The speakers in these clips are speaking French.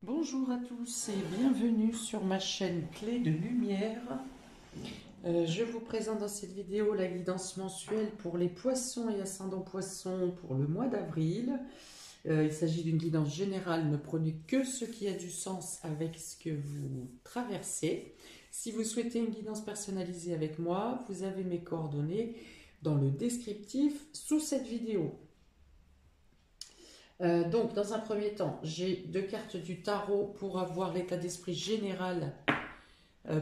Bonjour à tous et bienvenue sur ma chaîne Clé de Lumière. Je vous présente dans cette vidéo la guidance mensuelle pour les poissons et ascendants poissons pour le mois d'avril. Il s'agit d'une guidance générale, ne prenez que ce qui a du sens avec ce que vous traversez. Si vous souhaitez une guidance personnalisée avec moi, vous avez mes coordonnées dans le descriptif sous cette vidéo. Donc, dans un premier temps, j'ai deux cartes du tarot pour avoir l'état d'esprit général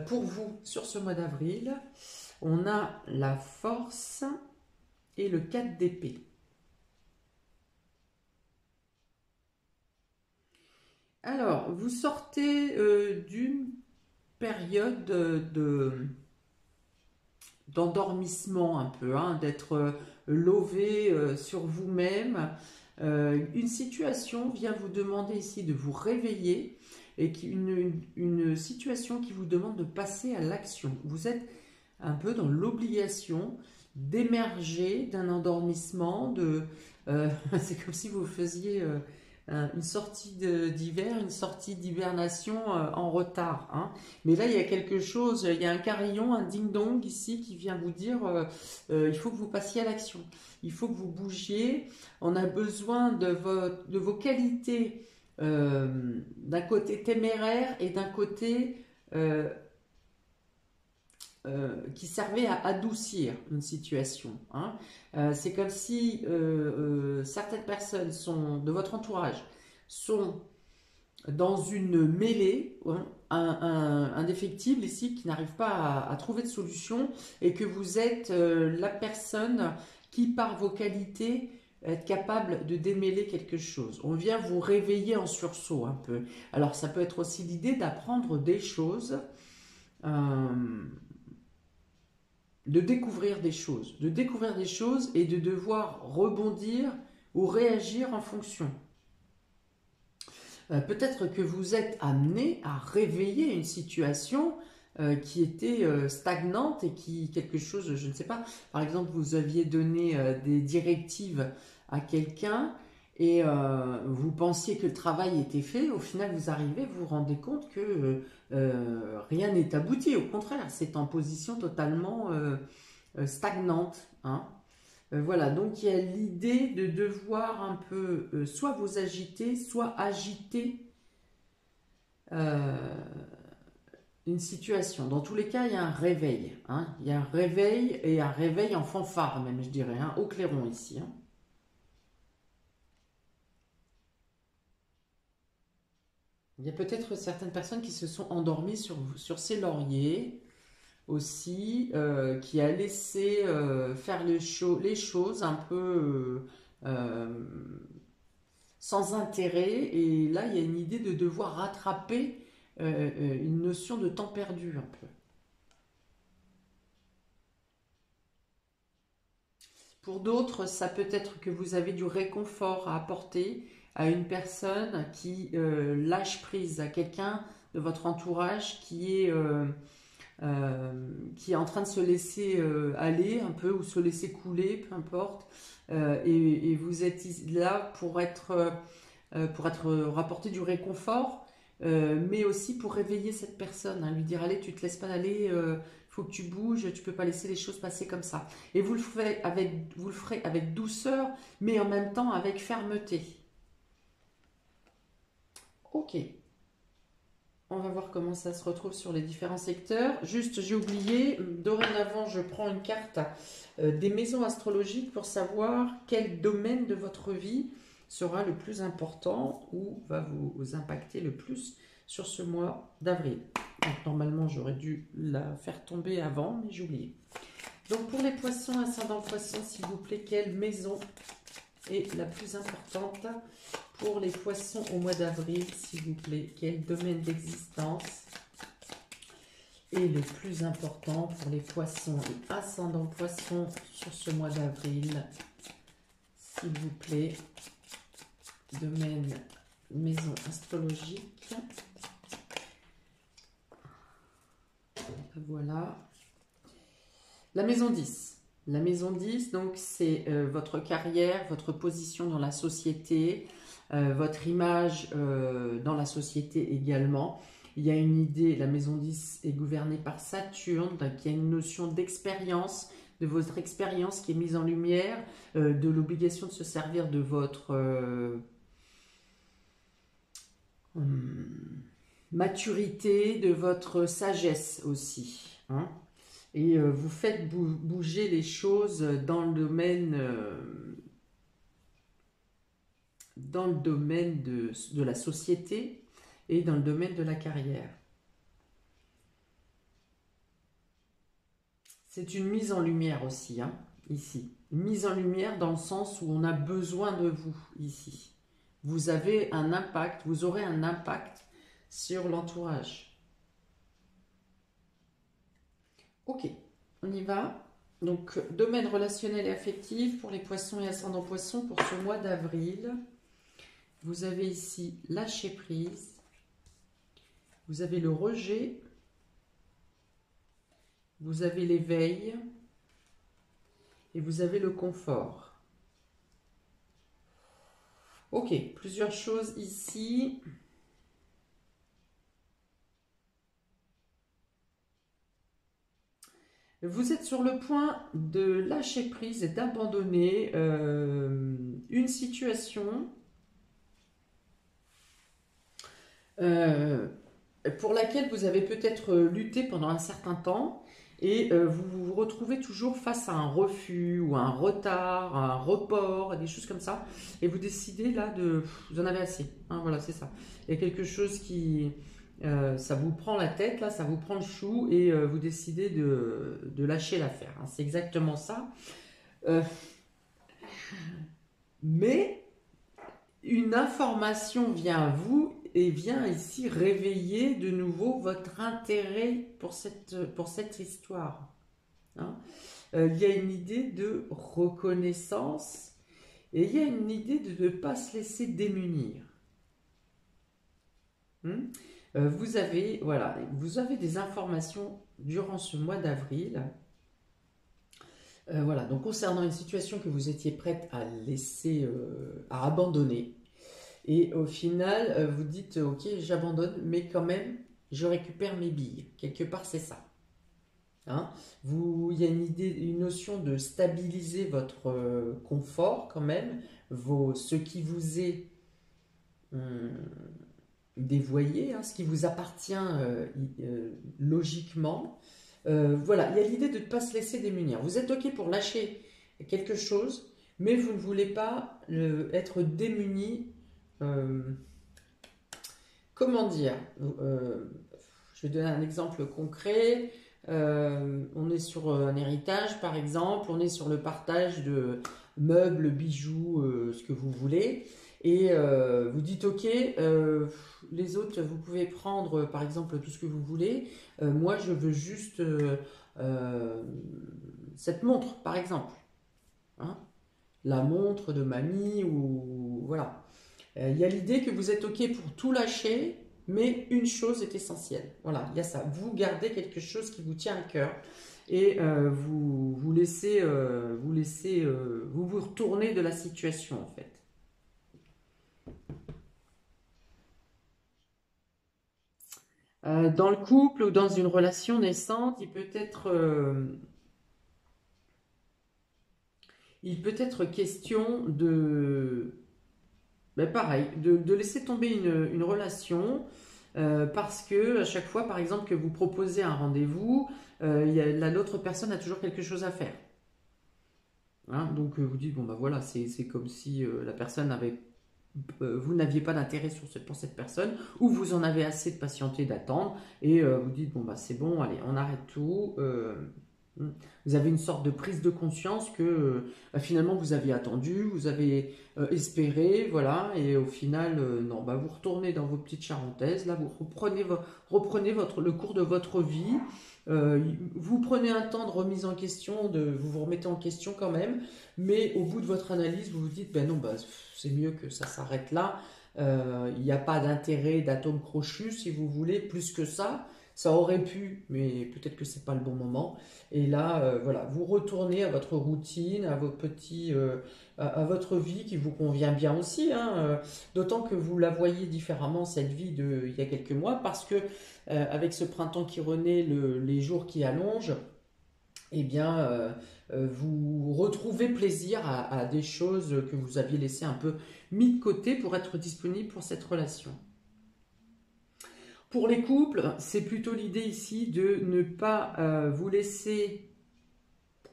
pour vous sur ce mois d'avril. On a la force et le 4 d'épée. Alors, vous sortez d'une période d'endormissement un peu, hein, d'être lové sur vous-même. Une situation vient vous demander ici de vous réveiller et une situation qui vous demande de passer à l'action. Vous êtes un peu dans l'obligation d'émerger d'un endormissement, c'est comme si vous faisiez une sortie d'hiver, une sortie d'hibernation en retard, hein. Mais là, il y a quelque chose, il y a un carillon, un ding-dong ici qui vient vous dire il faut que vous passiez à l'action, il faut que vous bougiez. On a besoin de vos qualités, d'un côté téméraire et d'un côté qui servait à adoucir une situation, hein. C'est comme si certaines personnes de votre entourage sont dans une mêlée, hein, indéfectible ici, qui n'arrive pas à trouver de solution, et que vous êtes la personne qui, par vos qualités, est capable de démêler quelque chose. On vient vous réveiller en sursaut un peu. Alors ça peut être aussi l'idée d'apprendre des choses, de découvrir des choses, et de devoir rebondir ou réagir en fonction. Peut-être que vous êtes amené à réveiller une situation qui était stagnante et quelque chose, je ne sais pas, par exemple vous aviez donné des directives à quelqu'un et vous pensiez que le travail était fait, au final vous arrivez, vous vous rendez compte que rien n'est abouti, au contraire, c'est en position totalement stagnante, hein. Voilà, donc il y a l'idée de devoir un peu soit vous agiter, soit agiter euh, une situation. Dans tous les cas, il y a un réveil, hein. Il y a un réveil et un réveil en fanfare même, je dirais, hein, au clairon ici, hein. Il y a peut-être certaines personnes qui se sont endormies sur ces lauriers aussi, qui a laissé faire les choses un peu sans intérêt. Et là, il y a une idée de devoir rattraper une notion de temps perdu un peu. Pour d'autres, ça peut être que vous avez du réconfort à apporter à une personne qui lâche prise, à quelqu'un de votre entourage qui est en train de se laisser aller un peu ou se laisser couler, peu importe. Et vous êtes là pour être rapporter du réconfort, mais aussi pour réveiller cette personne, hein, lui dire allez, tu te laisses pas aller, faut que tu bouges, tu peux pas laisser les choses passer comme ça. Et vous le ferez avec douceur, mais en même temps avec fermeté. Ok. On va voir comment ça se retrouve sur les différents secteurs. Juste, j'ai oublié, dorénavant, je prends une carte des maisons astrologiques pour savoir quel domaine de votre vie sera le plus important ou va vous impacter le plus sur ce mois d'avril. Donc, normalement, j'aurais dû la faire tomber avant, mais j'ai oublié. Donc, pour les poissons, ascendant poisson, s'il vous plaît, quelle maison est la plus importante pour les poissons au mois d'avril, s'il vous plaît? Quel domaine d'existence est le plus important pour les poissons et ascendants poissons sur ce mois d'avril, s'il vous plaît? Domaine, maison astrologique. Voilà. La maison 10. La maison 10, donc, c'est votre carrière, votre position dans la société, votre image dans la société également. Il y a une idée, la maison 10 est gouvernée par Saturne, donc il y a une notion d'expérience, de votre expérience qui est mise en lumière, de l'obligation de se servir de votre maturité, de votre sagesse aussi. Hein. Et vous faites bouger les choses dans le domaine, de la société et dans le domaine de la carrière. C'est une mise en lumière aussi, hein, ici. Une mise en lumière dans le sens où on a besoin de vous, ici. Vous avez un impact, vous aurez un impact sur l'entourage. Ok, on y va. Donc, domaine relationnel et affectif pour les poissons et ascendants poissons pour ce mois d'avril. Vous avez ici lâcher prise. Vous avez le rejet. Vous avez l'éveil. Et vous avez le confort. Ok, plusieurs choses ici. Vous êtes sur le point de lâcher prise et d'abandonner une situation pour laquelle vous avez peut-être lutté pendant un certain temps et vous vous retrouvez toujours face à un refus ou à un retard, à un report, des choses comme ça. Et vous décidez là de... Vous en avez assez, hein, voilà, c'est ça. Il y a quelque chose qui... ça vous prend la tête, là, ça vous prend le chou et vous décidez de lâcher l'affaire. Hein, c'est exactement ça. Mais une information vient à vous et vient ici réveiller de nouveau votre intérêt pour cette histoire. Hein. Il y a une idée de reconnaissance et il y a une idée de ne pas se laisser démunir. Vous avez des informations durant ce mois d'avril. Voilà, donc concernant une situation que vous étiez prête à laisser, à abandonner. Et au final, vous dites, ok, j'abandonne, mais quand même, je récupère mes billes. Quelque part, c'est ça. Hein, il y a une idée, une notion de stabiliser votre confort quand même, ce qui vous est dévoyé, hein, ce qui vous appartient logiquement. Voilà, il y a l'idée de ne pas se laisser démunir. Vous êtes ok pour lâcher quelque chose, mais vous ne voulez pas être démuni. Comment dire, je vais donner un exemple concret. On est sur un héritage par exemple, on est sur le partage de meubles, bijoux, ce que vous voulez, et vous dites ok, les autres vous pouvez prendre par exemple tout ce que vous voulez, moi je veux juste cette montre par exemple, hein, la montre de mamie ou voilà. Il y a l'idée que vous êtes ok pour tout lâcher, mais une chose est essentielle. Voilà, il y a ça. Vous gardez quelque chose qui vous tient à cœur et vous retournez de la situation en fait. Dans le couple ou dans une relation naissante, il peut être question de... Ben pareil, de laisser tomber une relation parce que à chaque fois, par exemple, que vous proposez un rendez-vous, l'autre personne a toujours quelque chose à faire. Hein, donc vous dites, bon ben voilà, c'est comme si la personne avait... vous n'aviez pas d'intérêt pour cette personne, ou vous en avez assez de patienter, d'attendre, et vous dites, bon ben c'est bon, allez, on arrête tout. Vous avez une sorte de prise de conscience que finalement vous aviez attendu, vous avez espéré, voilà, et au final, non, bah, vous retournez dans vos petites charentaises, là vous reprenez le cours de votre vie, vous prenez un temps de remise en question, vous vous remettez en question quand même, mais au bout de votre analyse, vous vous dites, ben non, bah, c'est mieux que ça s'arrête là, il n'y a pas d'intérêt d'atome crochu si vous voulez, plus que ça. ça aurait pu, mais peut-être que c'est pas le bon moment. Et là, voilà, vous retournez à votre routine, à vos petits, à votre vie qui vous convient bien aussi, hein, d'autant que vous la voyez différemment, cette vie de il y a quelques mois, parce que avec ce printemps qui renaît, les jours qui allongent, eh bien, vous retrouvez plaisir à des choses que vous aviez laissées un peu mis de côté pour être disponible pour cette relation. Pour les couples, c'est plutôt l'idée ici de ne pas vous laisser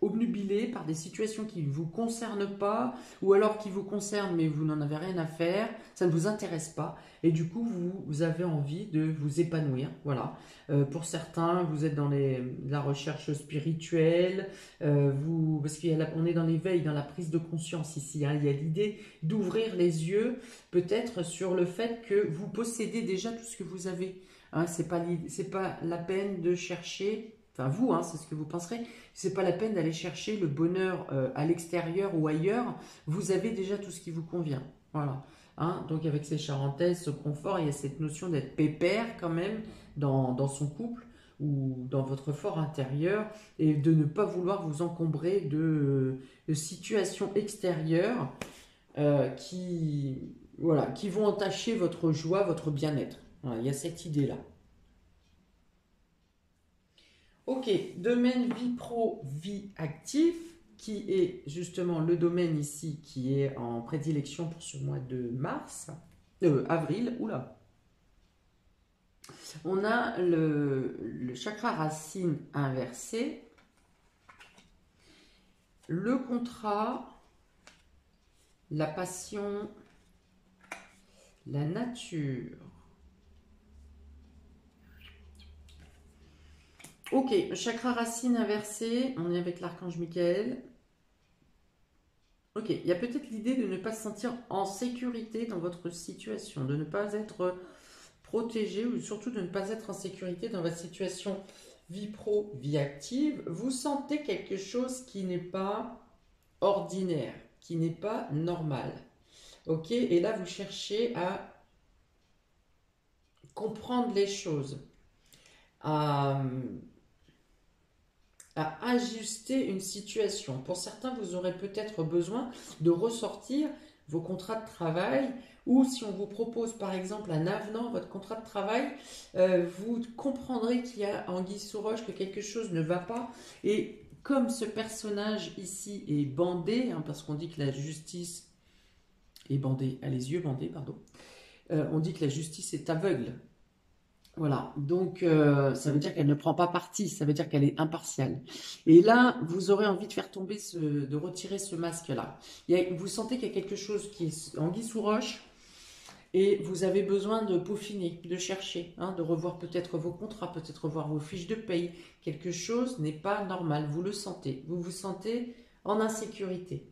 obnubilé par des situations qui ne vous concernent pas, ou alors qui vous concernent mais vous n'en avez rien à faire, ça ne vous intéresse pas, et du coup vous avez envie de vous épanouir, voilà. Pour certains, vous êtes dans la recherche spirituelle, parce qu'on est dans l'éveil, dans la prise de conscience ici, hein. Il y a l'idée d'ouvrir les yeux peut-être sur le fait que vous possédez déjà tout ce que vous avez, hein. C'est pas la peine de chercher. Enfin, vous, hein, c'est ce que vous penserez. C'est pas la peine d'aller chercher le bonheur à l'extérieur ou ailleurs. Vous avez déjà tout ce qui vous convient. Voilà. Hein, donc, avec ces charentaises, ce confort, il y a cette notion d'être pépère quand même dans son couple ou dans votre fort intérieur et de ne pas vouloir vous encombrer de situations extérieures voilà, qui vont entacher votre joie, votre bien-être. Voilà, il y a cette idée-là. Ok, domaine vie pro, vie active, qui est justement le domaine ici qui est en prédilection pour ce mois de avril, oula. On a le chakra racine inversé, le contrat, la passion, la nature. Ok, chakra racine inversé, on est avec l'archange Michael. Ok, il y a peut-être l'idée de ne pas se sentir en sécurité dans votre situation, de ne pas être protégé ou surtout de ne pas être en sécurité dans votre situation vie pro, vie active. Vous sentez quelque chose qui n'est pas ordinaire, qui n'est pas normal. Ok, et là vous cherchez à comprendre les choses, à ajuster une situation. Pour certains, vous aurez peut-être besoin de ressortir vos contrats de travail ou si on vous propose par exemple un avenant à votre contrat de travail, vous comprendrez qu'il y a anguille sous roche, que quelque chose ne va pas. Et comme ce personnage ici est bandé, hein, parce qu'on dit que la justice est bandée, a les yeux bandés, pardon, on dit que la justice est aveugle. Voilà, donc ça veut dire qu'elle ne prend pas parti, ça veut dire qu'elle est impartiale. Et là, vous aurez envie de faire tomber, de retirer ce masque-là. Vous sentez qu'il y a quelque chose qui est anguille sous roche et vous avez besoin de peaufiner, de chercher, hein, de revoir peut-être vos contrats, peut-être revoir vos fiches de paye. Quelque chose n'est pas normal, vous le sentez, vous vous sentez en insécurité.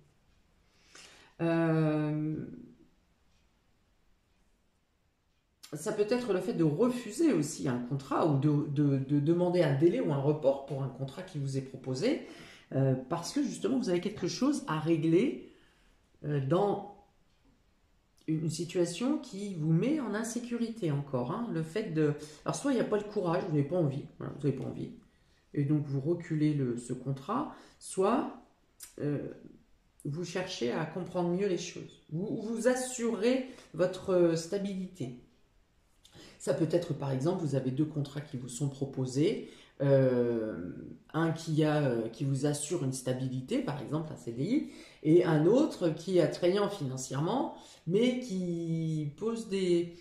Ça peut être le fait de refuser aussi un contrat ou de demander un délai ou un report pour un contrat qui vous est proposé parce que justement vous avez quelque chose à régler dans une situation qui vous met en insécurité encore. Hein. Le fait de... Alors soit il n'y a pas le courage, vous n'avez pas envie, voilà, vous n'avez pas envie, et donc vous reculez ce contrat, soit vous cherchez à comprendre mieux les choses. Vous assurez votre stabilité. Ça peut être par exemple, vous avez deux contrats qui vous sont proposés, un qui vous assure une stabilité, par exemple un CDI, et un autre qui est attrayant financièrement, mais qui pose des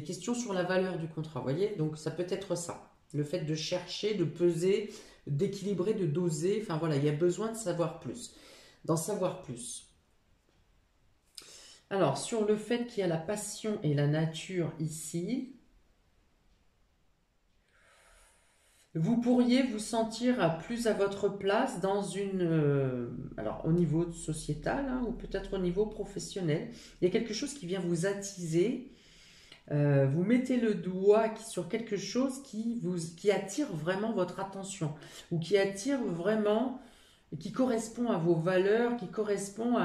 questions sur la valeur du contrat. Vous voyez, donc ça peut être ça, le fait de chercher, de peser, d'équilibrer, de doser. Enfin voilà, il y a besoin de savoir plus, d'en savoir plus. Alors, sur le fait qu'il y a la passion et la nature ici, vous pourriez vous sentir plus à votre place dans alors au niveau sociétal hein, ou peut-être au niveau professionnel. Il y a quelque chose qui vient vous attiser. Vous mettez le doigt sur quelque chose qui attire vraiment votre attention ou qui attire vraiment, qui correspond à vos valeurs, qui correspond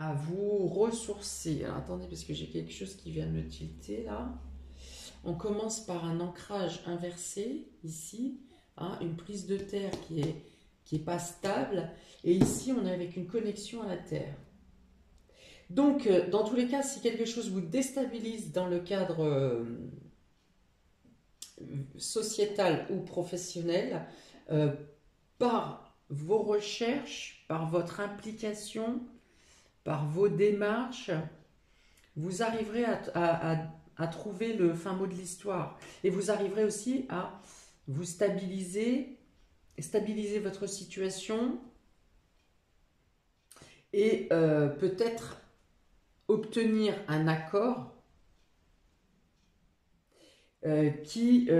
à vous ressourcer. Alors attendez, parce que j'ai quelque chose qui vient de me tilter là. On commence par un ancrage inversé ici, hein, une prise de terre qui est pas stable, et ici on est avec une connexion à la terre. Donc dans tous les cas, si quelque chose vous déstabilise dans le cadre sociétal ou professionnel, par vos recherches, par votre implication, par vos démarches, vous arriverez à trouver le fin mot de l'histoire. Et vous arriverez aussi à vous stabiliser votre situation et peut-être obtenir un accord qui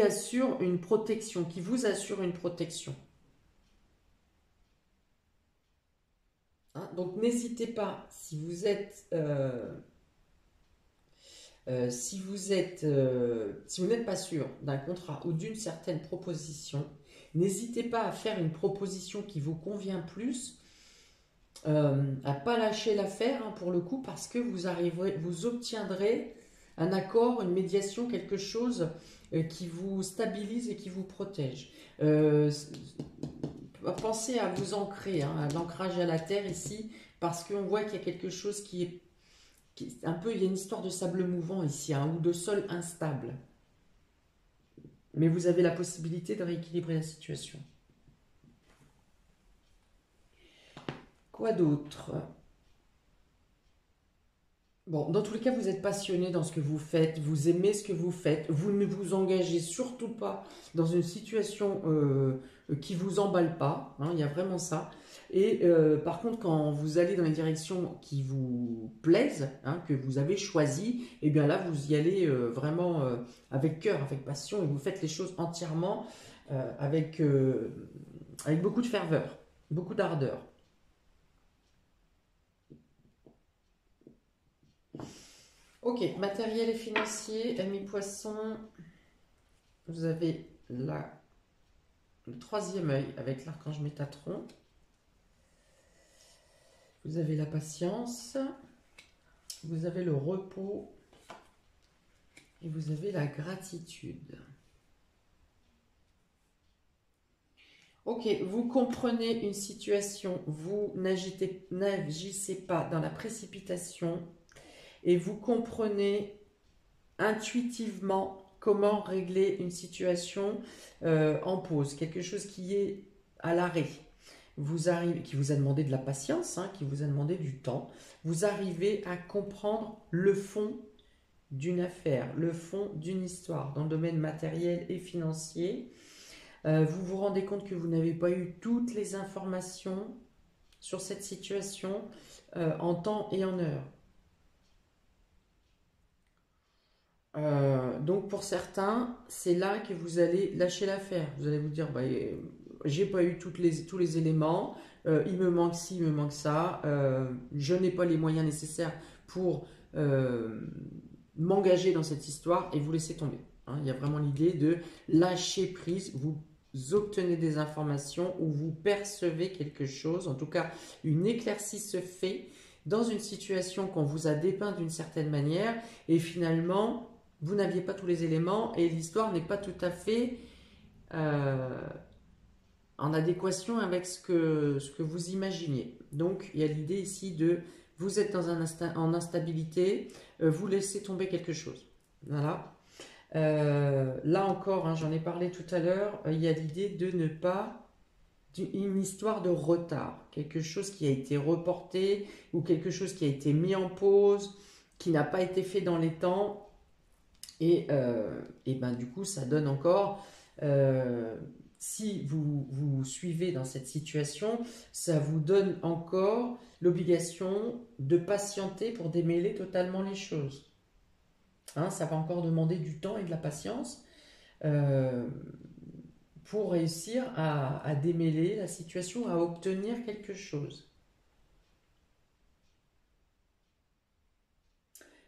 assure une protection, qui vous assure une protection. Hein, donc n'hésitez pas, si vous n'êtes pas sûr d'un contrat ou d'une certaine proposition, n'hésitez pas à faire une proposition qui vous convient plus, à pas lâcher l'affaire, hein, pour le coup, parce que vous obtiendrez un accord, une médiation, quelque chose qui vous stabilise et qui vous protège. Pensez à vous ancrer, hein, à l'ancrage à la terre ici, parce qu'on voit qu'il y a quelque chose qui est un peu, il y a une histoire de sable mouvant ici, hein, ou de sol instable. Mais vous avez la possibilité de rééquilibrer la situation. Quoi d'autre? Bon, dans tous les cas, vous êtes passionné dans ce que vous faites, vous aimez ce que vous faites, vous ne vous engagez surtout pas dans une situation qui vous emballe pas, hein, il y a vraiment ça. Et par contre, quand vous allez dans les directions qui vous plaisent, hein, que vous avez choisies, et bien là, vous y allez vraiment avec cœur, avec passion, et vous faites les choses entièrement avec beaucoup de ferveur, beaucoup d'ardeur. Ok, matériel et financier, ami poisson, vous avez le troisième œil avec l'archange Métatron. Vous avez la patience, vous avez le repos et vous avez la gratitude. Ok, vous comprenez une situation, vous n'agissez pas dans la précipitation et vous comprenez intuitivement comment régler une situation en pause, quelque chose qui est à l'arrêt. Qui vous a demandé de la patience, hein, qui vous a demandé du temps. Vous arrivez à comprendre le fond d'une affaire, le fond d'une histoire dans le domaine matériel et financier. Vous vous rendez compte que vous n'avez pas eu toutes les informations sur cette situation en temps et en heure. Donc pour certains, c'est là que vous allez lâcher l'affaire. Vous allez vous dire, bah, j'ai pas eu tous les éléments, il me manque ci, il me manque ça, je n'ai pas les moyens nécessaires pour m'engager dans cette histoire et vous laisser tomber. Hein, il y a vraiment l'idée de lâcher prise, vous obtenez des informations ou vous percevez quelque chose, en tout cas une éclaircie se fait dans une situation qu'on vous a dépeint d'une certaine manière et finalement vous n'aviez pas tous les éléments et l'histoire n'est pas tout à fait en adéquation avec ce que vous imaginiez. Donc il y a l'idée ici de vous êtes en instabilité, vous laissez tomber quelque chose. Voilà. Là encore, hein, j'en ai parlé tout à l'heure, il y a l'idée de ne pas une histoire de retard, quelque chose qui a été reporté ou quelque chose qui a été mis en pause, qui n'a pas été fait dans les temps. Et ben, du coup, ça donne encore, si vous suivez dans cette situation, ça vous donne encore l'obligation de patienter pour démêler totalement les choses. Hein, ça va encore demander du temps et de la patience pour réussir à démêler la situation, à obtenir quelque chose.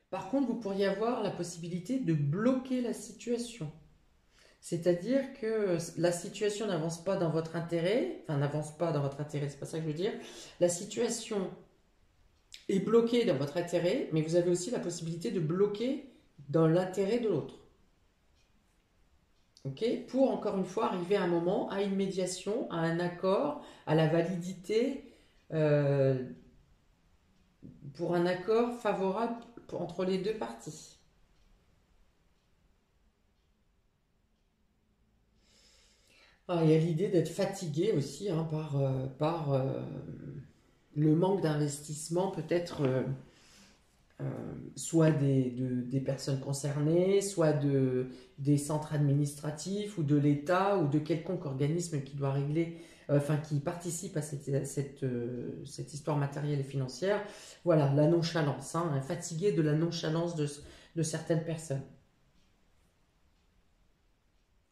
Par contre, vous pourriez avoir la possibilité de bloquer la situation. C'est-à-dire que la situation n'avance pas dans votre intérêt, enfin n'avance pas dans votre intérêt, c'est pas ça que je veux dire. La situation est bloquée dans votre intérêt, mais vous avez aussi la possibilité de bloquer dans l'intérêt de l'autre. Ok? Pour encore une fois arriver à un moment, à une médiation, à un accord, à la validité, euh, pour un accord favorable entre les deux parties. Ah, il y a l'idée d'être fatigué aussi hein, par le manque d'investissement, peut-être soit des personnes concernées, soit des centres administratifs ou de l'État ou de quelconque organisme qui doit régler, enfin qui participe à cette histoire matérielle et financière. Voilà, la nonchalance, hein, fatigué de la nonchalance de certaines personnes.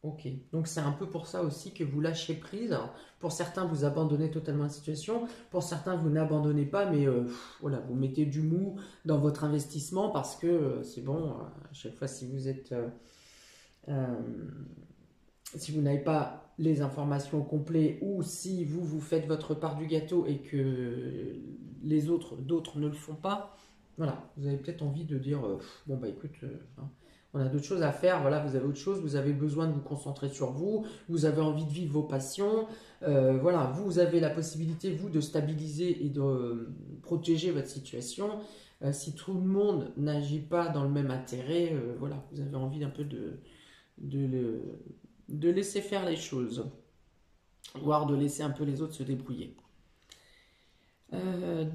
Ok, donc c'est un peu pour ça aussi que vous lâchez prise. Alors, pour certains, vous abandonnez totalement la situation. Pour certains, vous n'abandonnez pas, mais voilà, vous mettez du mou dans votre investissement parce que c'est bon. À chaque fois, si vous êtes, euh, si vous n'avez pas les informations au complet ou si vous faites votre part du gâteau et que d'autres ne le font pas, voilà, vous avez peut-être envie de dire bon bah écoute, hein, on a d'autres choses à faire, voilà, vous avez autre chose, vous avez besoin de vous concentrer sur vous, vous avez envie de vivre vos passions, voilà, vous avez la possibilité, vous, de stabiliser et de protéger votre situation. Si tout le monde n'agit pas dans le même intérêt, voilà, vous avez envie un peu de, le- de laisser faire les choses, voire de laisser un peu les autres se débrouiller.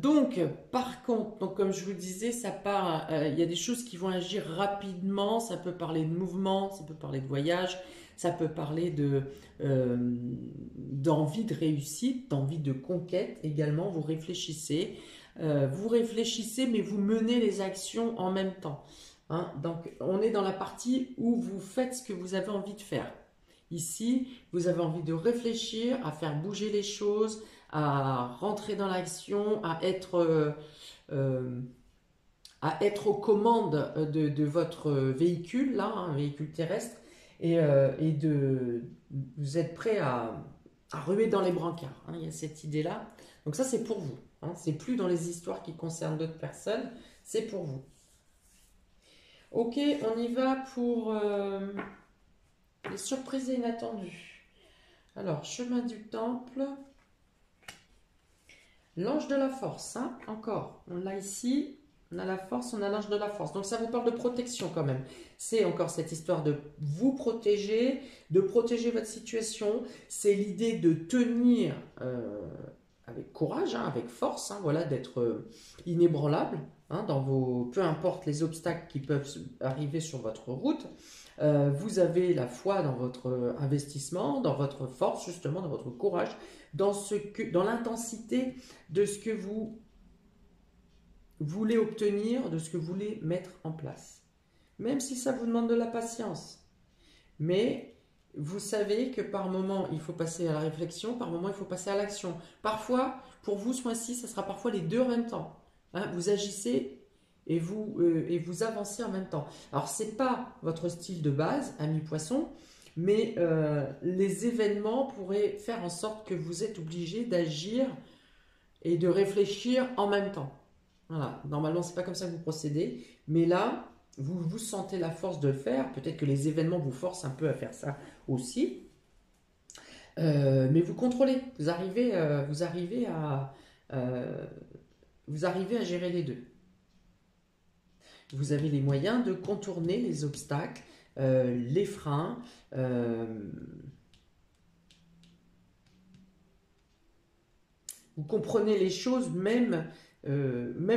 Donc, par contre, donc comme je vous disais, ça part. Il y a des choses qui vont agir rapidement. Ça peut parler de mouvement, ça peut parler de voyage, ça peut parler d'envie de réussite, d'envie de conquête également. Vous réfléchissez, mais vous menez les actions en même temps. Hein. Donc, on est dans la partie où vous faites ce que vous avez envie de faire. Ici, vous avez envie de réfléchir, à faire bouger les choses, à rentrer dans l'action, euh, à être aux commandes de votre véhicule, là, un véhicule terrestre, et vous êtes prêt à ruer dans les brancards. Hein, il y a cette idée-là. Donc ça, c'est pour vous. Hein, c'est plus dans les histoires qui concernent d'autres personnes, c'est pour vous. Ok, on y va pour les surprises inattendues. Alors, chemin du temple. L'ange de la force, hein, encore. On l'a ici, on a la force, on a l'ange de la force. Donc ça vous parle de protection quand même. C'est encore cette histoire de vous protéger, de protéger votre situation. C'est l'idée de tenir avec courage, hein, avec force, hein, voilà, d'être inébranlable hein, peu importe les obstacles qui peuvent arriver sur votre route. Vous avez la foi dans votre investissement, dans votre force, justement, dans votre courage, dans l'intensité de ce que vous voulez obtenir, de ce que vous voulez mettre en place. Même si ça vous demande de la patience. Mais vous savez que par moment, il faut passer à la réflexion, par moment, il faut passer à l'action. Parfois, pour vous, ce mois-ci, ça sera parfois les deux en même temps. Hein, vous agissez et vous avancez en même temps. Alors, ce n'est pas votre style de base, ami poisson, mais les événements pourraient faire en sorte que vous êtes obligé d'agir et de réfléchir en même temps. Voilà. Normalement, c'est pas comme ça que vous procédez, mais là, vous sentez la force de le faire. Peut-être que les événements vous forcent un peu à faire ça aussi. Mais vous contrôlez. Euh, vous arrivez à gérer les deux. Vous avez les moyens de contourner les obstacles, les freins. Vous comprenez les choses même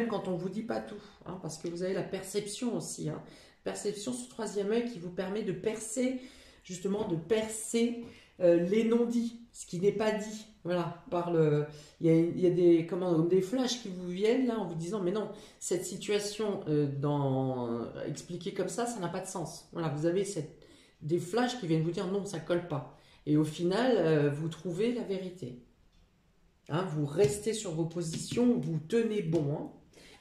quand on ne vous dit pas tout, hein, parce que vous avez la perception aussi. Hein. Perception, ce troisième œil qui vous permet de percer, justement, de percer les non-dits, ce qui n'est pas dit. Voilà, il y a des flashs qui vous viennent là en vous disant mais non, cette situation expliquée comme ça n'a pas de sens. Voilà, vous avez des flashs qui viennent vous dire non, ça colle pas. Et au final, vous trouvez la vérité. Hein, vous restez sur vos positions, vous tenez bon. Hein.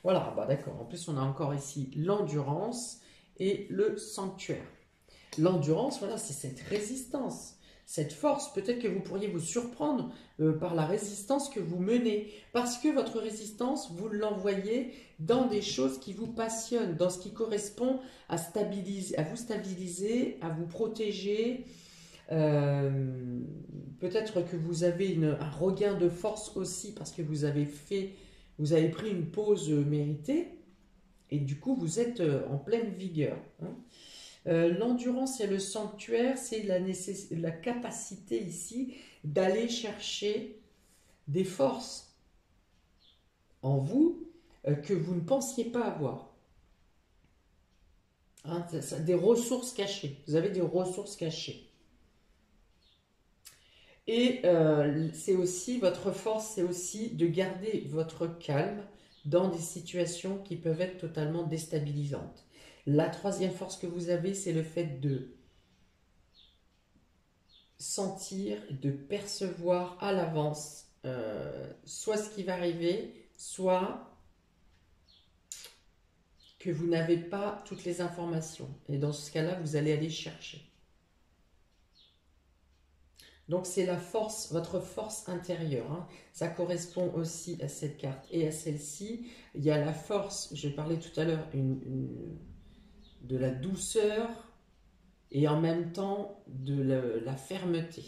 Voilà, bah d'accord. En plus, on a encore ici l'endurance et le sanctuaire. L'endurance, voilà, c'est cette résistance, cette force. Peut-être que vous pourriez vous surprendre par la résistance que vous menez, parce que votre résistance, vous l'envoyez dans des choses qui vous passionnent, dans ce qui correspond à stabiliser, à vous stabiliser, à vous protéger. Peut-être que vous avez un regain de force aussi parce que vous avez pris une pause méritée et du coup vous êtes en pleine vigueur, hein. L'endurance et le sanctuaire, c'est la capacité ici d'aller chercher des forces en vous que vous ne pensiez pas avoir. Hein, des ressources cachées. Vous avez des ressources cachées. Et c'est aussi, votre force, c'est aussi de garder votre calme dans des situations qui peuvent être totalement déstabilisantes. La troisième force que vous avez, c'est le fait de sentir, de percevoir à l'avance soit ce qui va arriver, soit que vous n'avez pas toutes les informations. Et dans ce cas-là, vous allez aller chercher. Donc c'est la force, votre force intérieure, hein. Ça correspond aussi à cette carte et à celle-ci. Il y a la force, je parlais tout à l'heure, de la douceur et en même temps de la fermeté.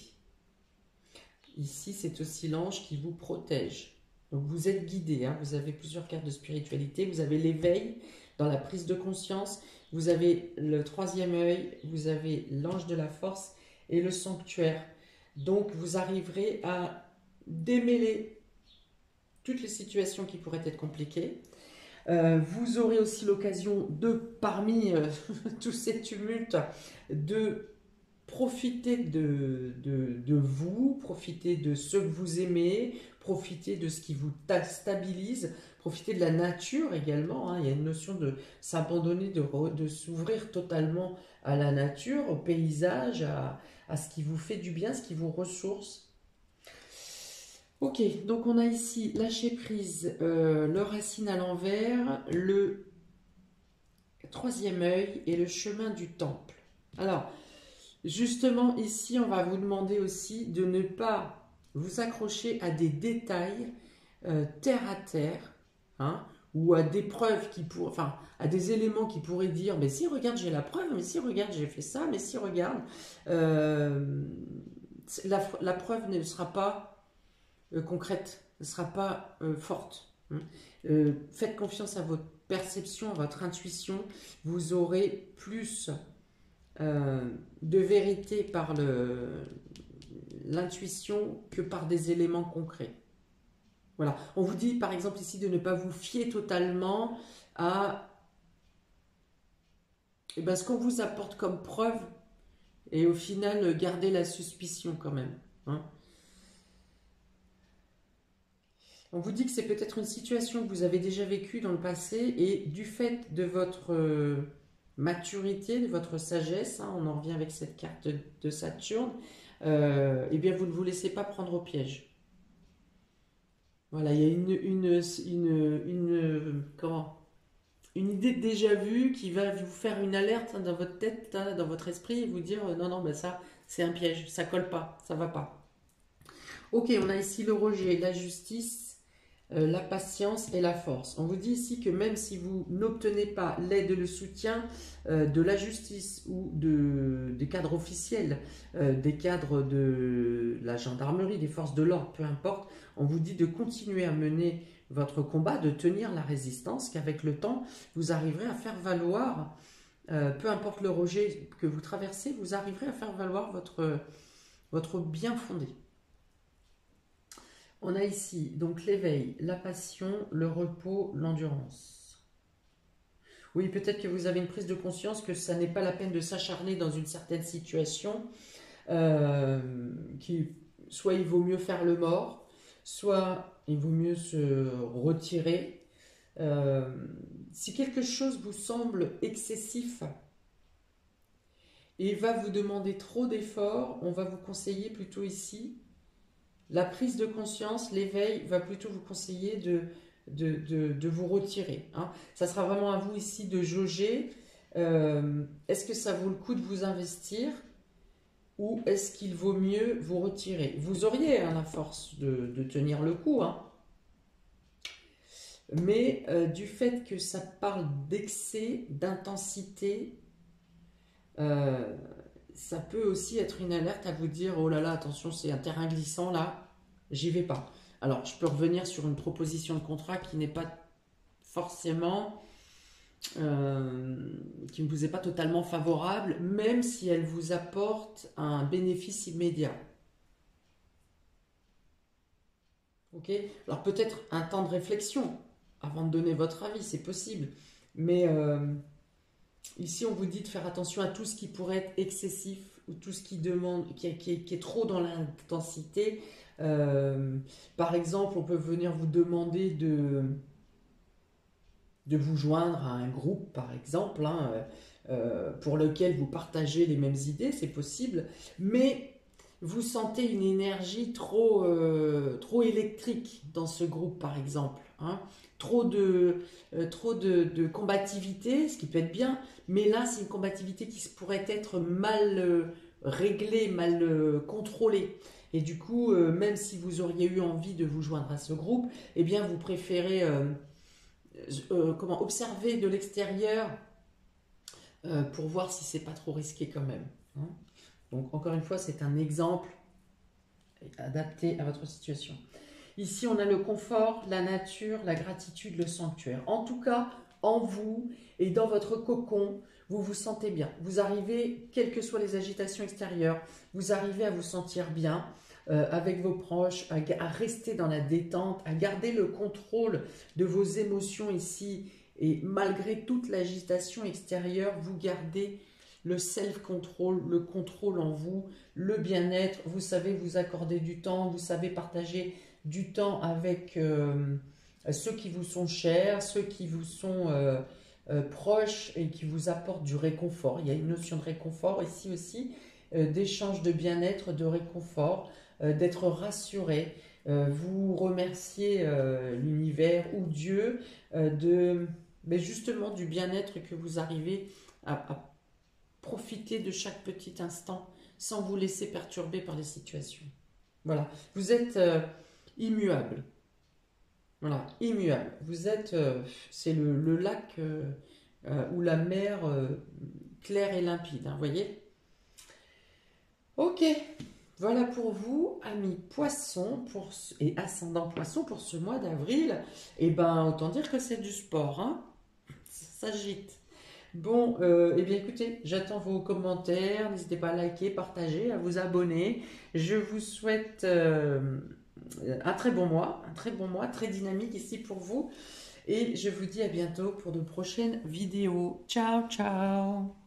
Ici, c'est aussi l'ange qui vous protège. Donc vous êtes guidé, hein. Vous avez plusieurs cartes de spiritualité, vous avez l'éveil dans la prise de conscience, vous avez le troisième œil, vous avez l'ange de la force et le sanctuaire. Donc, vous arriverez à démêler toutes les situations qui pourraient être compliquées. Vous aurez aussi l'occasion parmi tous ces tumultes, de profiter de vous, profiter de ce que vous aimez, profiter de ce qui vous stabilise, profiter de la nature également, hein. Il y a une notion de s'abandonner, de s'ouvrir totalement à la nature, au paysage, à ce qui vous fait du bien, ce qui vous ressource. Ok, donc on a ici lâcher prise, le racine à l'envers, le troisième œil et le chemin du temple. Alors, justement, ici, on va vous demander aussi de ne pas vous accrocher à des détails terre à terre, hein, ou à des preuves enfin, à des éléments qui pourraient dire, mais si, regarde, j'ai la preuve, mais si, regarde, j'ai fait ça, mais si, regarde. La preuve ne sera pas concrète, ne sera pas forte, hein. Faites confiance à votre perception, à votre intuition. Vous aurez plus de vérité par l'intuition que par des éléments concrets. Voilà. On vous dit par exemple ici de ne pas vous fier totalement à ce qu'on vous apporte comme preuve et au final garder la suspicion quand même, hein. On vous dit que c'est peut-être une situation que vous avez déjà vécue dans le passé et du fait de votre maturité, de votre sagesse, hein, on en revient avec cette carte de Saturne, eh bien vous ne vous laissez pas prendre au piège. Voilà, il y a une idée de déjà vu qui va vous faire une alerte, hein, dans votre tête, hein, dans votre esprit, et vous dire non, non, ben ça c'est un piège, ça colle pas, ça va pas. Ok, on a ici le rejet, la justice, la patience et la force. On vous dit ici que même si vous n'obtenez pas l'aide et le soutien de la justice ou des cadres officiels, des cadres de la gendarmerie, des forces de l'ordre, peu importe, on vous dit de continuer à mener votre combat, de tenir la résistance, qu'avec le temps, vous arriverez à faire valoir, peu importe le rejet que vous traversez, vous arriverez à faire valoir votre bien fondé. On a ici donc l'éveil, la passion, le repos, l'endurance. Oui, peut-être que vous avez une prise de conscience que ça n'est pas la peine de s'acharner dans une certaine situation, soit il vaut mieux faire le mort, soit il vaut mieux se retirer. Si quelque chose vous semble excessif et va vous demander trop d'efforts, on va vous conseiller plutôt ici. La prise de conscience, l'éveil va plutôt vous conseiller de vous retirer, hein. Ça sera vraiment à vous ici de jauger Est-ce que ça vaut le coup de vous investir ou est-ce qu'il vaut mieux vous retirer? Vous auriez hein, la force de tenir le coup, hein. Mais du fait que ça parle d'excès, d'intensité, euh, ça peut aussi être une alerte à vous dire, oh là là, attention, c'est un terrain glissant là, j'y vais pas. Alors, je peux revenir sur une proposition de contrat qui n'est pas forcément, qui ne vous est pas totalement favorable, même si elle vous apporte un bénéfice immédiat. Ok? Alors, peut-être un temps de réflexion avant de donner votre avis, c'est possible. Mais ici, on vous dit de faire attention à tout ce qui pourrait être excessif ou tout ce qui demande, qui est trop dans l'intensité. Euh, Par exemple, on peut venir vous demander de vous joindre à un groupe, par exemple, hein, pour lequel vous partagez les mêmes idées, c'est possible, mais vous sentez une énergie trop électrique dans ce groupe, par exemple, hein. Trop de combativité, ce qui peut être bien, mais là, c'est une combativité qui pourrait être mal réglée, mal contrôlée. Et du coup, même si vous auriez eu envie de vous joindre à ce groupe, eh bien, vous préférez comment observer de l'extérieur pour voir si c'est pas trop risqué quand même, hein. Donc encore une fois, c'est un exemple adapté à votre situation. Ici, on a le confort, la nature, la gratitude, le sanctuaire. En tout cas, en vous et dans votre cocon, vous vous sentez bien. Vous arrivez, quelles que soient les agitations extérieures, vous arrivez à vous sentir bien avec vos proches, à rester dans la détente, à garder le contrôle de vos émotions ici. Et malgré toute l'agitation extérieure, vous gardez le self-control, le contrôle en vous, le bien-être. Vous savez vous accorder du temps, vous savez partager du temps avec ceux qui vous sont chers, ceux qui vous sont proches et qui vous apportent du réconfort. Il y a une notion de réconfort ici aussi, d'échange de bien-être, de réconfort, d'être rassuré. Vous remerciez l'univers ou Dieu mais justement du bien-être que vous arrivez à profiter de chaque petit instant sans vous laisser perturber par les situations. Voilà, vous êtes immuable. Voilà, immuable. Vous êtes, c'est le lac ou la mer claire et limpide, hein, voyez? Ok, voilà pour vous, amis poissons et ascendant poisson pour ce mois d'avril. Et ben, autant dire que c'est du sport, hein? Ça s'agite. Bon, eh bien écoutez, j'attends vos commentaires. N'hésitez pas à liker, partager, à vous abonner. Je vous souhaite un très bon mois, très dynamique ici pour vous. Et je vous dis à bientôt pour de prochaines vidéos. Ciao, ciao!